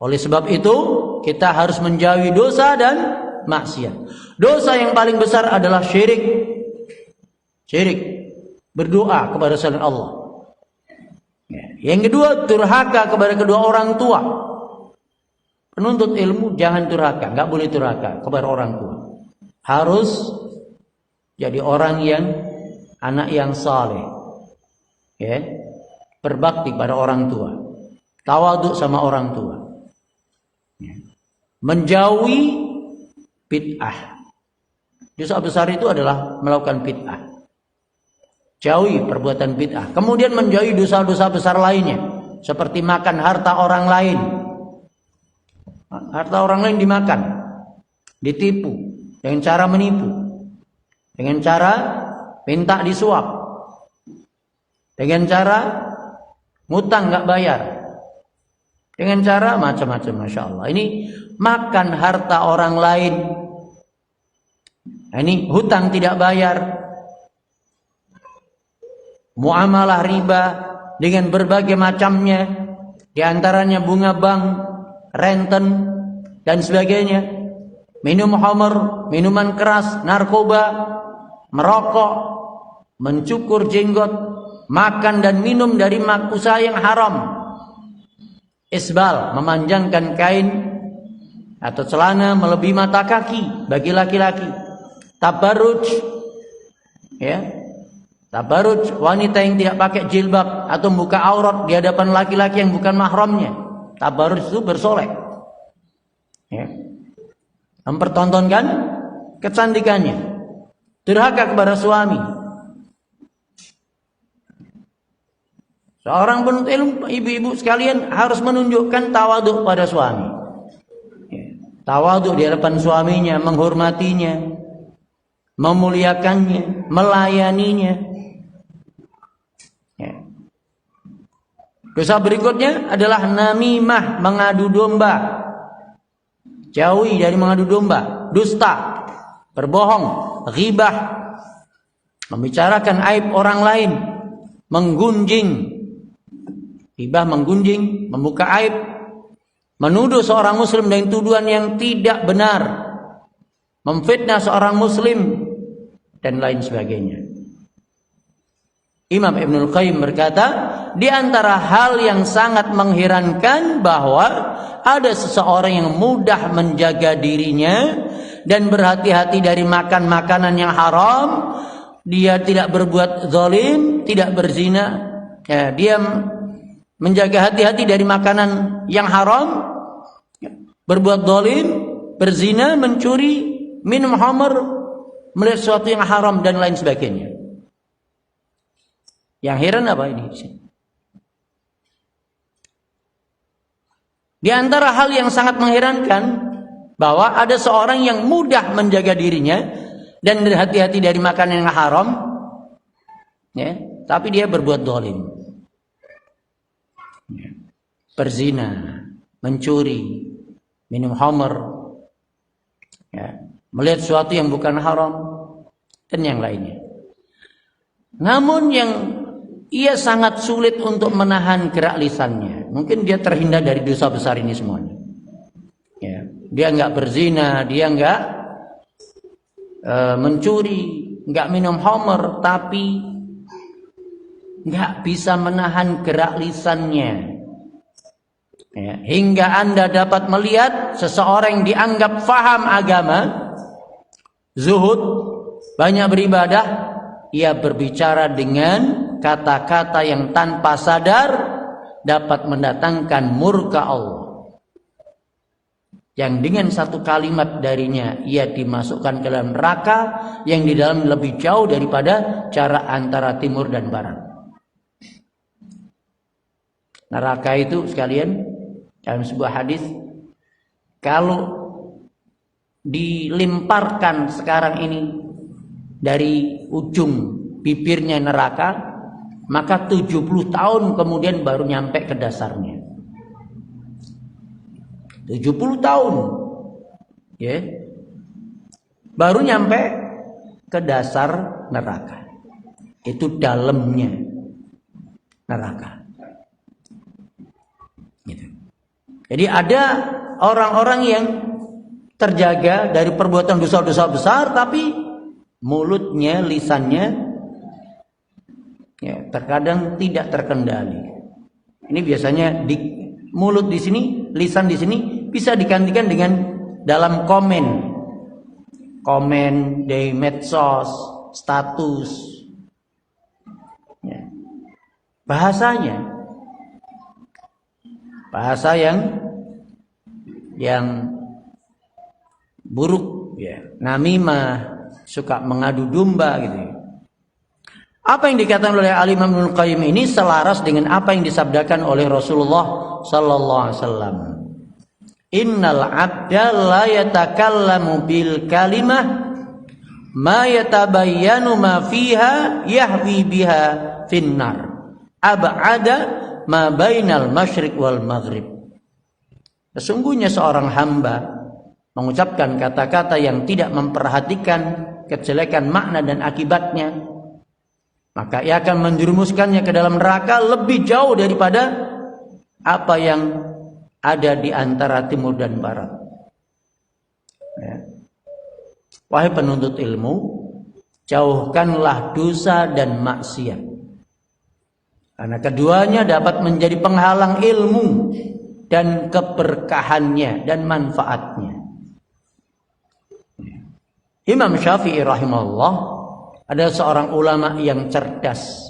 Oleh sebab itu kita harus menjauhi dosa dan maksiat. Dosa yang paling besar adalah syirik. Syirik, berdoa kepada selain Allah. Yang kedua, durhaka kepada kedua orang tua. Penuntut ilmu jangan durhaka, nggak boleh durhaka kepada orang tua. Harus jadi orang yang anak yang saleh, ya, berbakti pada orang tua, tawadhu sama orang tua, ya. Menjauhi bid'ah. Dosa besar itu adalah melakukan bid'ah. Jauhi perbuatan bid'ah. Kemudian menjauhi dosa-dosa besar lainnya, seperti makan harta orang lain. Harta orang lain dimakan, ditipu dengan cara menipu, dengan cara minta disuap, dengan cara ngutang nggak bayar, dengan cara macam-macam. Masya Allah, ini makan harta orang lain, ini hutang tidak bayar, muamalah riba dengan berbagai macamnya, diantaranya bunga bank, renten dan sebagainya, minum khamr, minuman keras, narkoba, merokok, mencukur jenggot, makan dan minum dari usaha yang haram, isbal, memanjangkan kain atau celana melebihi mata kaki bagi laki-laki, tabarruj, ya, tabarruj, wanita yang tidak pakai jilbab atau buka aurat di hadapan laki-laki yang bukan mahramnya. Tabarruj itu bersolek, ya, mempertontonkan kecantikannya, durhaka kepada suami. Seorang penuntut ilmu, ibu-ibu sekalian, harus menunjukkan tawadhu pada suami, ya, tawadhu di hadapan suaminya, menghormatinya, memuliakannya, melayaninya, ya. Dosa berikutnya adalah namimah, mengadu domba. Jauhi dari mengadu domba, dusta, berbohong, ghibah, membicarakan aib orang lain, menggunjing. Ghibah, menggunjing, membuka aib, menuduh seorang muslim dengan tuduhan yang tidak benar, memfitnah seorang muslim, dan lain sebagainya. Imam Ibnul Qayyim berkata, di antara hal yang sangat mengherankan bahwa ada seseorang yang mudah menjaga dirinya dan berhati-hati dari makan makanan yang haram. Dia tidak berbuat zalim, tidak berzina, ya, dia menjaga hati-hati dari makanan yang haram, berbuat zalim, berzina, mencuri, minum khamr, melihat sesuatu yang haram dan lain sebagainya. Yang heran apa ini? Di antara hal yang sangat mengherankan bahwa ada seorang yang mudah menjaga dirinya dan berhati-hati dari makanan yang haram, ya, tapi dia berbuat zalim, ya, berzina, mencuri, minum khamr, ya, melihat sesuatu yang bukan haram dan yang lainnya. Namun yang ia sangat sulit untuk menahan gerak lisannya. Mungkin dia terhindar dari dosa besar ini semuanya, ya, dia enggak berzina, dia enggak mencuri, enggak minum khamr, tapi enggak bisa menahan gerak lisannya, ya, hingga Anda dapat melihat seseorang yang dianggap faham agama, zuhud, banyak beribadah, ia berbicara dengan kata-kata yang tanpa sadar dapat mendatangkan murka Allah, yang dengan satu kalimat darinya ia dimasukkan ke dalam neraka yang di dalam lebih jauh daripada jarak antara timur dan barat. Neraka itu sekalian, dalam sebuah hadis, kalau dilemparkan sekarang ini dari ujung bibirnya neraka, maka 70 tahun kemudian baru nyampe ke dasarnya. 70 tahun, ya, baru nyampe ke dasar neraka. Itu dalamnya neraka. Gitu. Jadi ada orang-orang yang terjaga dari perbuatan dosa-dosa besar, tapi mulutnya, lisannya, ya, terkadang tidak terkendali. Ini biasanya di mulut di sini, lisan di sini bisa digantikan dengan dalam komen di medsos, status. Ya. Bahasanya bahasa yang buruk, ya. Namimah, suka mengadu domba gitu. Apa yang dikatakan oleh Al-Imam Ibnu Qayyim ini selaras dengan apa yang disabdakan oleh Rasulullah sallallahu alaihi wasallam. Innal 'abda la yatakallamu bil kalimah ma yatabayyanu ma fiha yahwi biha finnar ab'ada ma bainal masyriq wal maghrib. Sesungguhnya seorang hamba mengucapkan kata-kata yang tidak memperhatikan kejelekan makna dan akibatnya, maka ia akan menjerumuskannya ke dalam neraka lebih jauh daripada apa yang ada di antara timur dan barat. Ya. Wahai penuntut ilmu, jauhkanlah dosa dan maksiat, karena keduanya dapat menjadi penghalang ilmu dan keberkahannya dan manfaatnya. Imam Syafi'i rahimahullah adalah seorang ulama yang cerdas.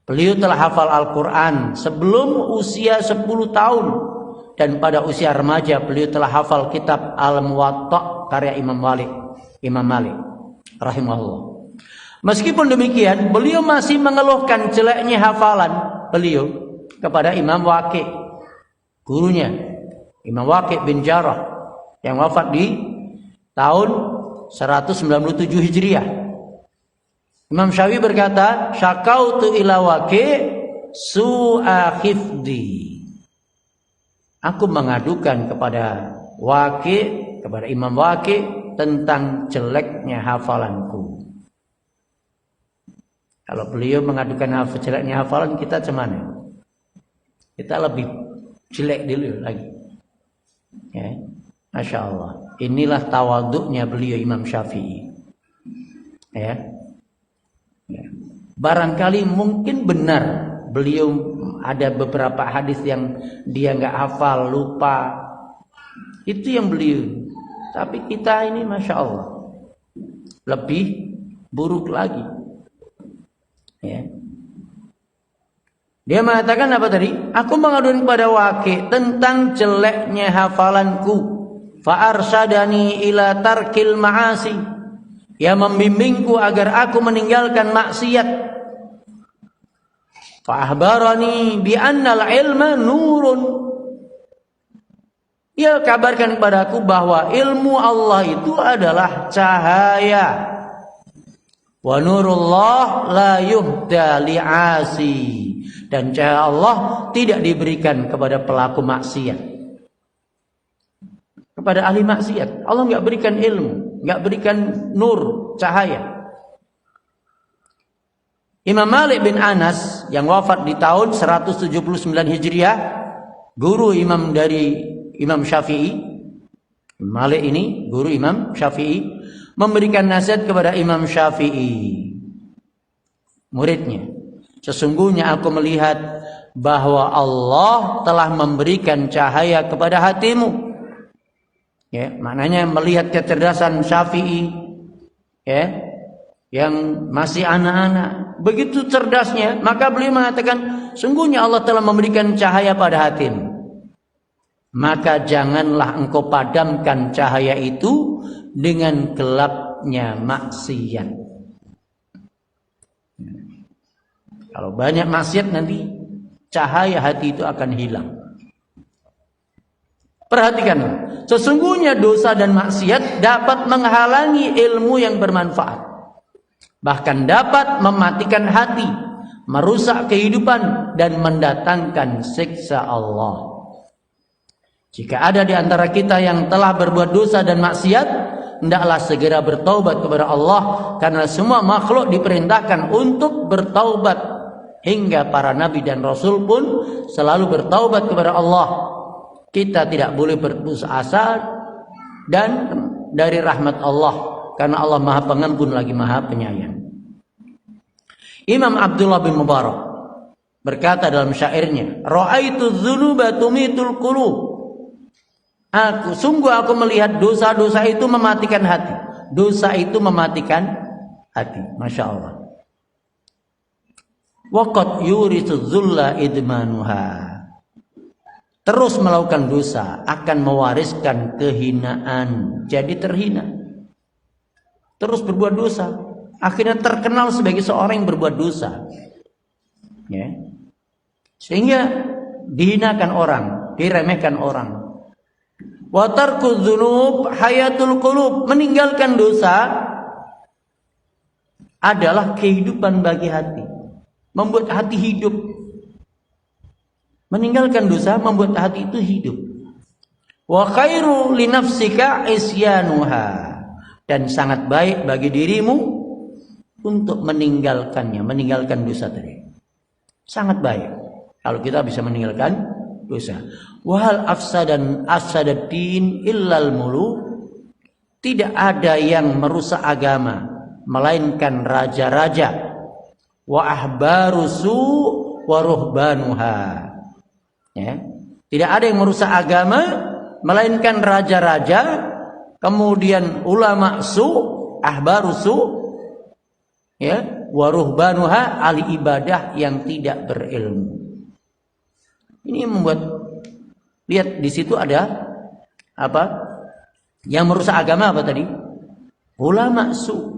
Beliau telah hafal Al-Quran sebelum usia 10 tahun. Dan pada usia remaja beliau telah hafal kitab Al-Muwatta karya Imam Malik rahimahullah. Meskipun demikian, beliau masih mengeluhkan jeleknya hafalan beliau kepada Imam Waqi', gurunya, Imam Waqi' bin Jarrah yang wafat di tahun 197 Hijriah. Imam Syafi'i berkata, syakautu ila Waqi' su'a hifdi. Aku mengadukan kepada Waqi', kepada Imam Waqi' tentang jeleknya hafalanku. Kalau beliau mengadukan jeleknya hafalan, kita gimana? Kita lebih jelek dulu lagi. Ya. Masya Allah. Inilah tawaduknya beliau Imam Syafi'i. Ya. Ya. Barangkali mungkin benar beliau ada beberapa hadis yang dia nggak hafal, lupa. Itu yang beliau. Tapi kita ini Masya Allah lebih buruk lagi. Ya. Dia mengatakan apa tadi? Aku mengadukan kepada Waqi' tentang jeleknya hafalanku. Fa'arsadani ila tarkil ma'asi. Ia membimbingku agar aku meninggalkan maksiat. Fa'ahbarani bi'annal ilma nurun. Ia kabarkan kepadaku bahwa ilmu Allah itu adalah cahaya. Wa nurullah la yuhda li'asi. Dan cahaya Allah tidak diberikan kepada pelaku maksiat, kepada ahli maksiat. Allah nggak berikan ilmu, nggak berikan nur, cahaya. Imam Malik bin Anas yang wafat di tahun 179 Hijriah, guru imam dari Imam Syafi'i. Malik ini guru Imam Syafi'i, memberikan nasihat kepada Imam Syafi'i, muridnya. Sesungguhnya aku melihat bahwa Allah telah memberikan cahaya kepada hatimu. Ya, maknanya melihat kecerdasan Syafi'i, ya, yang masih anak-anak, begitu cerdasnya, maka beliau mengatakan, sungguhnya Allah telah memberikan cahaya pada hatimu. Maka janganlah engkau padamkan cahaya itu dengan gelapnya maksiat. Kalau banyak maksiat nanti cahaya hati itu akan hilang. Perhatikan, sesungguhnya dosa dan maksiat dapat menghalangi ilmu yang bermanfaat. Bahkan dapat mematikan hati, merusak kehidupan dan mendatangkan siksa Allah. Jika ada di antara kita yang telah berbuat dosa dan maksiat, hendaklah segera bertaubat kepada Allah, karena semua makhluk diperintahkan untuk bertaubat. Hingga para nabi dan rasul pun selalu bertaubat kepada Allah. Kita tidak boleh berputus asa dan dari rahmat Allah, karena Allah Maha Pengampun lagi Maha Penyayang. Imam Abdullah bin Mubarak berkata dalam syairnya, ra'aitu dzunuba tumitul qulub. Sungguh aku melihat dosa-dosa itu mematikan hati. Dosa itu mematikan hati. Masya Allah. Waqad yurithu dzulla idmanuha. Terus melakukan dosa akan mewariskan kehinaan. Jadi terhina. Terus berbuat dosa. Akhirnya terkenal sebagai seorang yang berbuat dosa. Ya. Sehingga dihinakan orang, diremehkan orang. Wa tarku dzunub hayatul qulub. Meninggalkan dosa adalah kehidupan bagi hati. Membuat hati hidup. Meninggalkan dosa membuat hati itu hidup. Wa khairu li nafsika isyanuha. Dan sangat baik bagi dirimu untuk meninggalkannya, meninggalkan dosa tadi. Sangat baik kalau kita bisa meninggalkan dosa. Wahal afsadaddin illal mulu. Tidak ada yang merusak agama melainkan raja-raja. Wa ahbarusu wa ruhbanuha. Ya. Tidak ada yang merusak agama melainkan raja-raja, kemudian ulama su, ahbarusu, ya, wa ruhbanuha, ahli ibadah yang tidak berilmu. Ini membuat, lihat di situ ada apa? Yang merusak agama apa tadi? Ulama su.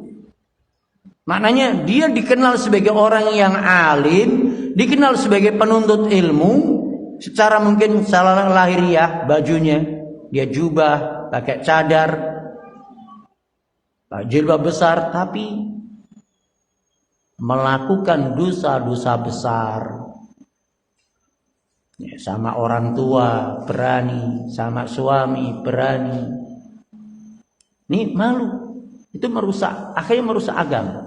Maknanya dia dikenal sebagai orang yang alim, dikenal sebagai penuntut ilmu, secara mungkin secara lahiriah bajunya dia jubah, pakai cadar, jilbab besar, tapi melakukan dosa-dosa besar. Ya, sama orang tua berani, sama suami berani. Ini malu. Itu merusak, akhirnya merusak agama.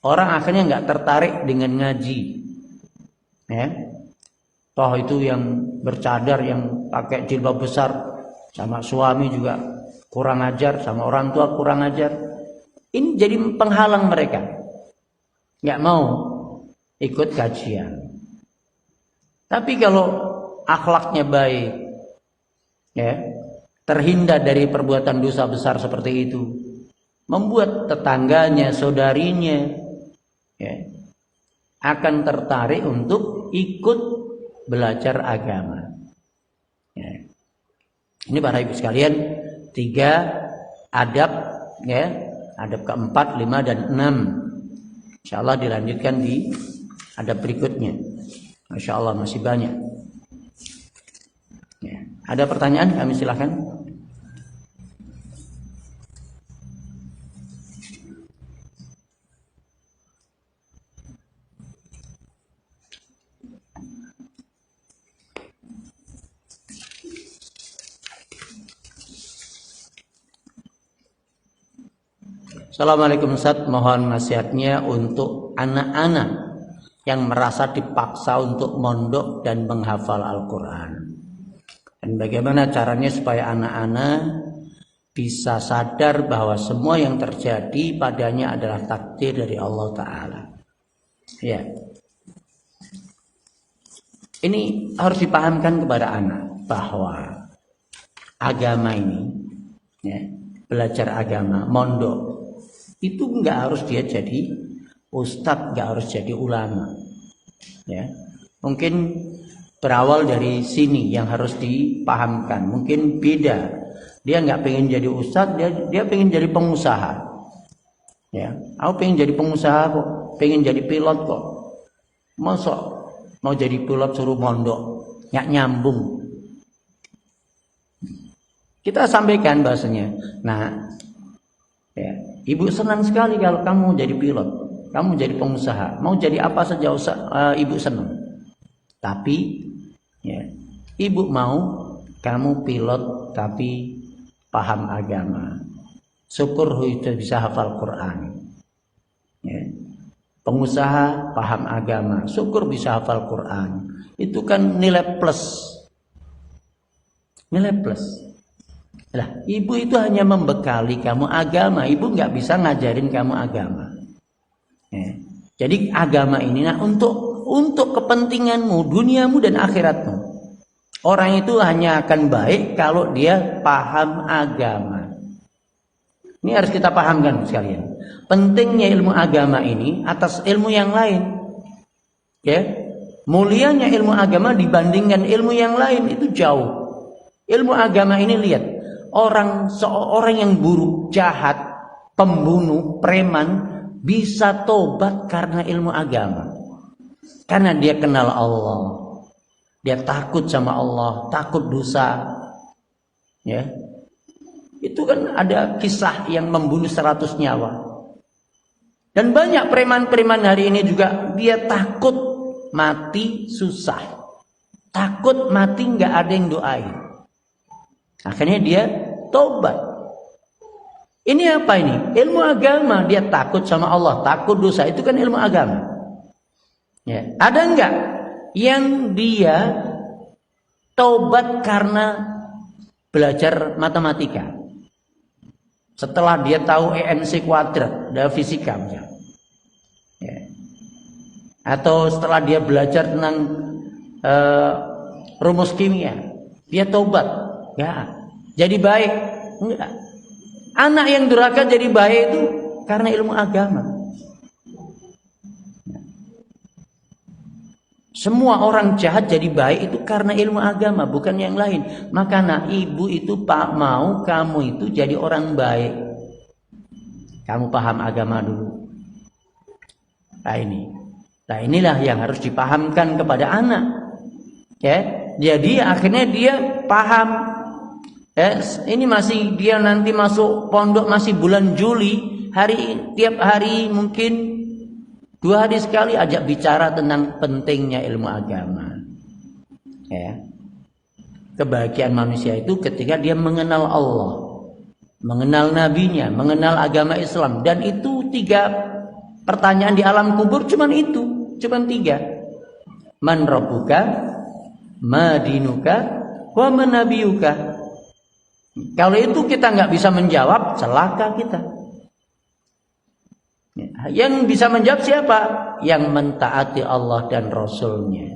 Orang akhirnya nggak tertarik dengan ngaji. Ya. Toh itu yang bercadar, yang pakai jilbab besar, sama suami juga kurang ajar, sama orang tua kurang ajar. Ini jadi penghalang mereka. Nggak mau ikut kajian. Tapi kalau akhlaknya baik, ya, terhindar dari perbuatan dosa besar seperti itu, membuat tetangganya, saudarinya, ya, akan tertarik untuk ikut belajar agama. Ya. Ini para ibu sekalian, 3 adab, ya, adab keempat, 5 dan 6. Insyaallah dilanjutkan di adab berikutnya. Masya Allah masih banyak. Ya. Ada pertanyaan? Kami silakan. Assalamualaikum Ustaz, mohon nasihatnya untuk anak-anak yang merasa dipaksa untuk mondok dan menghafal Al-Quran. Dan bagaimana caranya supaya anak-anak bisa sadar bahwa semua yang terjadi padanya adalah takdir dari Allah Ta'ala. Ya. Ini harus dipahamkan kepada anak bahwa agama ini, ya, belajar agama, mondok, itu nggak harus dia jadi ustadz, nggak harus jadi ulama. Ya, mungkin berawal dari sini yang harus dipahamkan. Mungkin beda. Dia nggak pengen jadi ustadz, dia pengen jadi pengusaha. Ya, aku pengen jadi pengusaha kok, pengen jadi pilot kok. Masa mau jadi pilot suruh mondok, nggak nyambung. Kita sampaikan bahasanya. Nah, ya, ibu senang sekali kalau kamu jadi pilot, kamu jadi pengusaha, mau jadi apa saja ibu senang. Tapi, ya, ibu mau kamu pilot tapi paham agama. Syukur itu bisa hafal Quran. Ya. Pengusaha paham agama, syukur bisa hafal Quran. Itu kan nilai plus. Nilai plus. Lah, ibu itu hanya membekali kamu agama, ibu nggak bisa ngajarin kamu agama. Ya. Jadi agama ini, nah, untuk untuk kepentinganmu, duniamu dan akhiratmu. Orang itu hanya akan baik kalau dia paham agama. Ini harus kita pahamkan sekalian. Pentingnya ilmu agama ini atas ilmu yang lain. Ya, mulianya ilmu agama dibandingkan ilmu yang lain itu jauh. Ilmu agama ini lihat, seorang yang buruk, jahat, pembunuh, preman bisa tobat karena ilmu agama. Karena dia kenal Allah. Dia takut sama Allah, takut dosa. Ya. Itu kan ada kisah yang membunuh 100 nyawa. Dan banyak preman-preman hari ini juga dia takut mati susah. Takut mati nggak ada yang doain. Akhirnya dia tobat. Ini apa ini? Ilmu agama. Dia takut sama Allah, takut dosa. Itu kan ilmu agama. Ya. Ada enggak yang dia tobat karena belajar matematika? Setelah dia tahu ENC kuadrat, ada fisika misalnya. Ya. Atau setelah dia belajar tentang rumus kimia, dia tobat. Ya. Jadi baik. Enggak. Anak yang durhaka jadi baik itu karena ilmu agama. Semua orang jahat jadi baik itu karena ilmu agama, bukan yang lain. Maka ibu itu mau kamu itu jadi orang baik. Kamu paham agama dulu. Nah inilah yang harus dipahamkan kepada anak. Ya, jadi akhirnya dia paham. Ini masih dia nanti masuk pondok masih bulan Juli, tiap hari mungkin 2 hari sekali ajak bicara tentang pentingnya ilmu agama. Ya. Kebahagiaan manusia itu ketika dia mengenal Allah, mengenal nabinya, mengenal agama Islam. Dan itu 3 pertanyaan di alam kubur cuman 3. Man rabbuka, ma dinuka, wa man nabiyuka. Kalau itu kita nggak bisa menjawab, celaka kita. Yang bisa menjawab siapa? Yang mentaati Allah dan Rasulnya.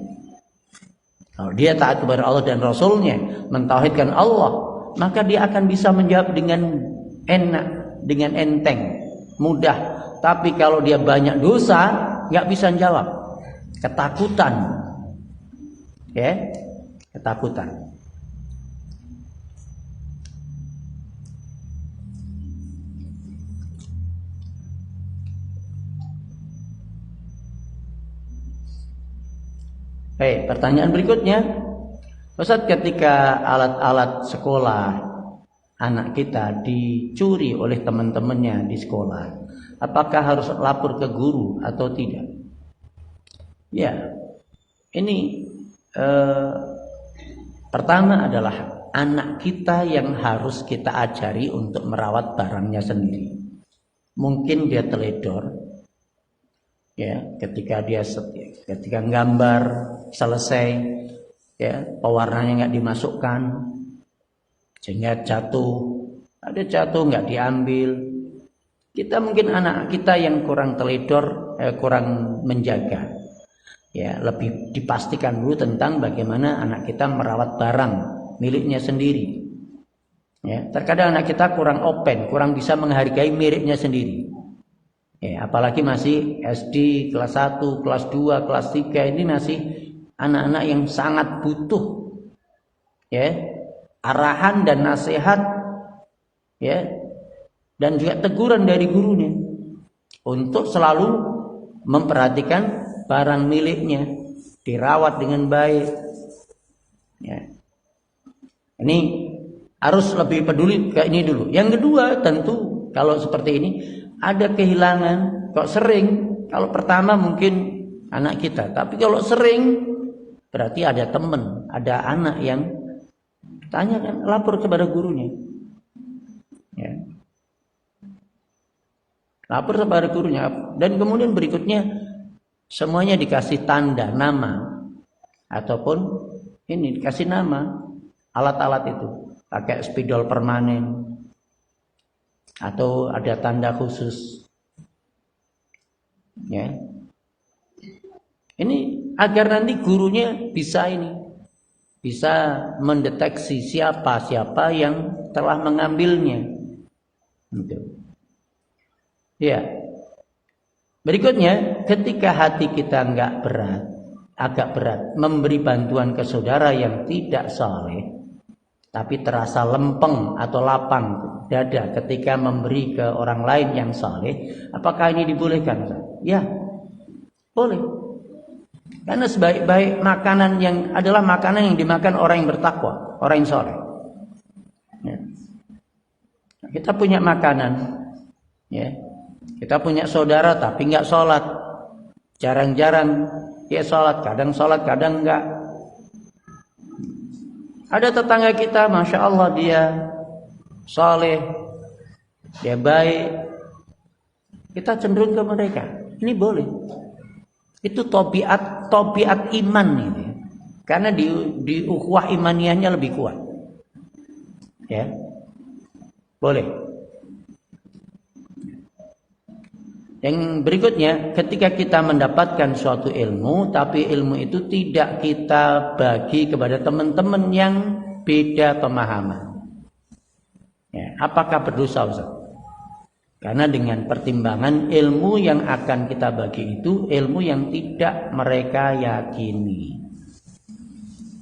Kalau dia taat kepada Allah dan Rasulnya, mentauhidkan Allah, maka dia akan bisa menjawab dengan enak, dengan enteng, mudah. Tapi kalau dia banyak dosa, nggak bisa jawab. Ketakutan, ya, ketakutan. Baik, pertanyaan berikutnya. Ustaz, ketika alat-alat sekolah anak kita dicuri oleh teman-temannya di sekolah, apakah harus lapor ke guru atau tidak? Ya, ini pertama adalah anak kita yang harus kita ajari untuk merawat barangnya sendiri. Mungkin dia teledor, ya, ketika gambar selesai, ya, pewarnanya nggak dimasukkan sehingga ada jatuh nggak diambil. Kita mungkin anak kita yang kurang teledor, kurang menjaga, ya, lebih dipastikan dulu tentang bagaimana anak kita merawat barang miliknya sendiri. Ya, terkadang anak kita kurang open, kurang bisa menghargai miliknya sendiri. Ya, apalagi masih SD kelas 1, kelas 2, kelas 3, ini masih anak-anak yang sangat butuh, ya, arahan dan nasihat, ya, dan juga teguran dari gurunya untuk selalu memperhatikan barang miliknya, dirawat dengan baik. Ya. Ini harus lebih peduli ke ini dulu. Yang kedua, tentu kalau seperti ini ada kehilangan, kok sering. Kalau pertama mungkin anak kita, tapi kalau sering berarti ada teman, ada anak yang tanyakan, lapor kepada gurunya. Ya. Lapor kepada gurunya, dan kemudian berikutnya semuanya dikasih tanda nama ataupun ini dikasih nama alat-alat itu, pakai spidol permanen atau ada tanda khusus. Ya. Ini agar nanti gurunya bisa mendeteksi siapa yang telah mengambilnya. Gitu. Ya. Berikutnya, ketika hati kita agak berat memberi bantuan ke saudara yang tidak saleh, tapi terasa lempeng atau lapang dada ketika memberi ke orang lain yang saleh, apakah ini dibolehkan? Ya, boleh. Karena sebaik-baik makanan adalah makanan yang dimakan orang yang bertakwa, orang yang saleh. Ya. Kita punya makanan, ya. Kita punya saudara tapi nggak sholat, jarang-jarang dia sholat, kadang enggak. Ada tetangga kita, masya Allah dia saleh, dia baik, kita cenderung ke mereka. Ini boleh. Itu tabiat iman ini. Karena di ukhuwah imaniyahnya lebih kuat. Ya. Boleh. Yang berikutnya, ketika kita mendapatkan suatu ilmu, tapi ilmu itu tidak kita bagi kepada teman-teman yang beda pemahaman. Ya, apakah berdosa, Ustaz? Karena dengan pertimbangan ilmu yang akan kita bagi itu ilmu yang tidak mereka yakini.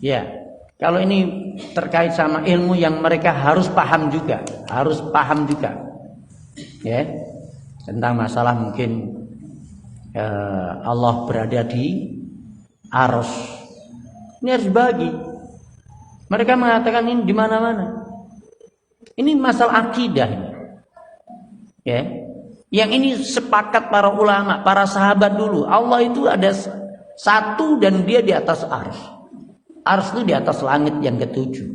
Ya, kalau ini terkait sama ilmu yang mereka harus paham juga. Ya. Tentang masalah mungkin Allah berada di Arsy. Ini harus bagi. Mereka mengatakan ini di mana-mana. Ini masalah akidah. Ya. Yang ini sepakat para ulama, para sahabat dulu. Allah itu ada satu dan dia di atas Arsy. Arsy itu di atas langit yang ketujuh.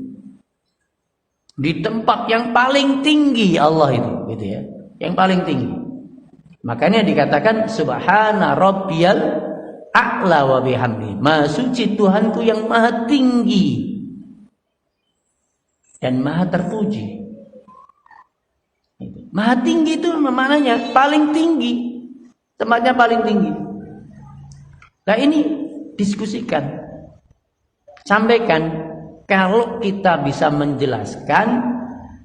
Di tempat yang paling tinggi Allah itu, gitu ya. Yang paling tinggi. Makanya dikatakan subhana rabbiyal a'la wa bihamdi. Maha suci Tuhanku yang maha tinggi dan maha terpuji. Maha tinggi itu maknanya paling tinggi. Tempatnya paling tinggi. Nah ini diskusikan. Sampaikan. Kalau kita bisa menjelaskan,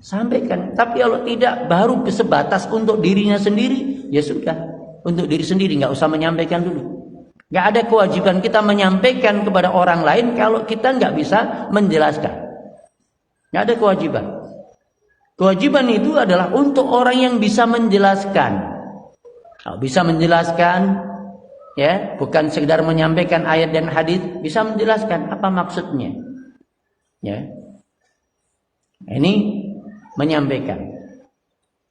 sampaikan. Tapi kalau tidak, baru sebatas untuk dirinya sendiri, ya sudah, untuk diri sendiri, nggak usah menyampaikan dulu. Nggak ada kewajiban kita menyampaikan kepada orang lain kalau kita nggak bisa menjelaskan. Nggak ada kewajiban. Kewajiban itu adalah untuk orang yang bisa menjelaskan. Kalau bisa menjelaskan, ya, bukan sekedar menyampaikan ayat dan hadis, bisa menjelaskan apa maksudnya. Ya, ini menyampaikan.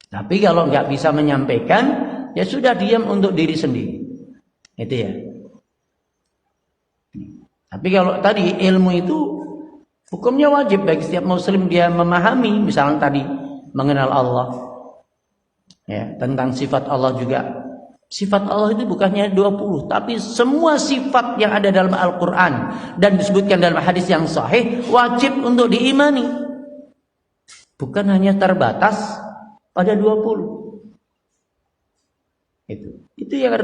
Tapi kalau nggak bisa menyampaikan, ya sudah diam untuk diri sendiri. Itu ya. Tapi kalau tadi ilmu itu hukumnya wajib bagi setiap muslim dia memahami, misalnya tadi mengenal Allah. Ya, tentang sifat Allah juga. Sifat Allah itu bukannya 20, tapi semua sifat yang ada dalam Al-Qur'an dan disebutkan dalam hadis yang sahih wajib untuk diimani. Bukan hanya terbatas pada 20. Itu yang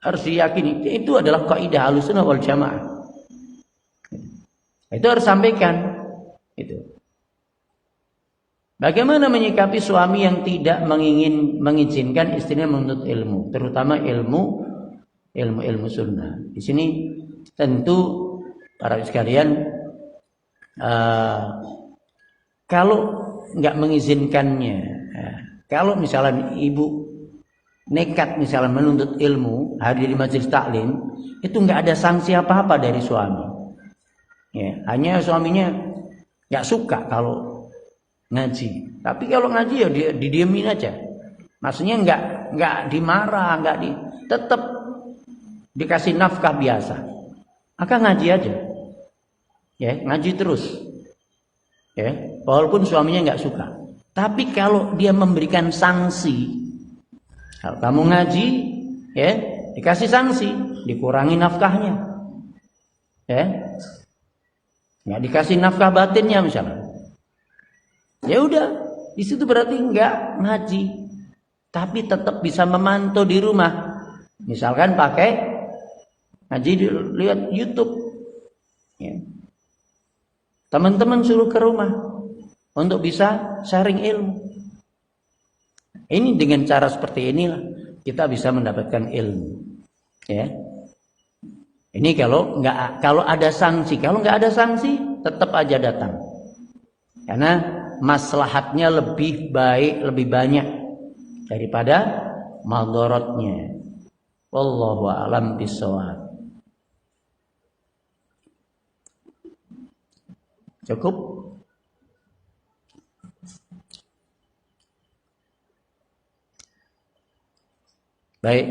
harus diyakini. Itu adalah kaidah Ahlussunnah wal Jamaah. Itu harus sampaikan. Itu. Bagaimana menyikapi suami yang tidak mengizinkan istrinya menuntut ilmu, terutama ilmu sunnah. Di sini tentu para sekalian, kalau nggak mengizinkannya, kalau misalnya ibu nekat misalnya menuntut ilmu hadir di majelis taklim, itu nggak ada sanksi apa-apa dari suami. Ya, hanya suaminya nggak suka kalau ngaji. Tapi kalau ngaji ya dia didiemin aja. Maksudnya nggak dimarah, tetap dikasih nafkah biasa. Maka ngaji aja. Ya, ngaji terus. Ya, walaupun suaminya nggak suka. Tapi kalau dia memberikan sanksi, kalau kamu ngaji, ya, dikasih sanksi, dikurangi nafkahnya. Ya. Nggak dikasih nafkah batinnya misalnya. Ya udah, di situ berarti enggak ngaji, tapi tetap bisa memantau di rumah. Misalkan pakai Ngaji lihat YouTube. Ya. Teman-teman suruh ke rumah untuk bisa sharing ilmu. Ini dengan cara seperti inilah kita bisa mendapatkan ilmu. Ya. Ini kalau ada sanksi, kalau nggak ada sanksi tetap aja datang. Karena maslahatnya lebih baik, lebih banyak daripada madharatnya. Wallahu a'lam bishawab. Cukup? Baik.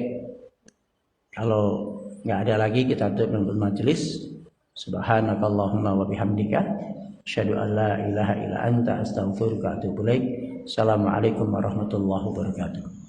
Kalau nggak ada lagi kita tutup majelis. Subhanakallahumma wa bihamdika asyhadu an la ilaha illa anta astaghfiruka wa atubu ilaik. Assalamualaikum warahmatullahi wabarakatuh.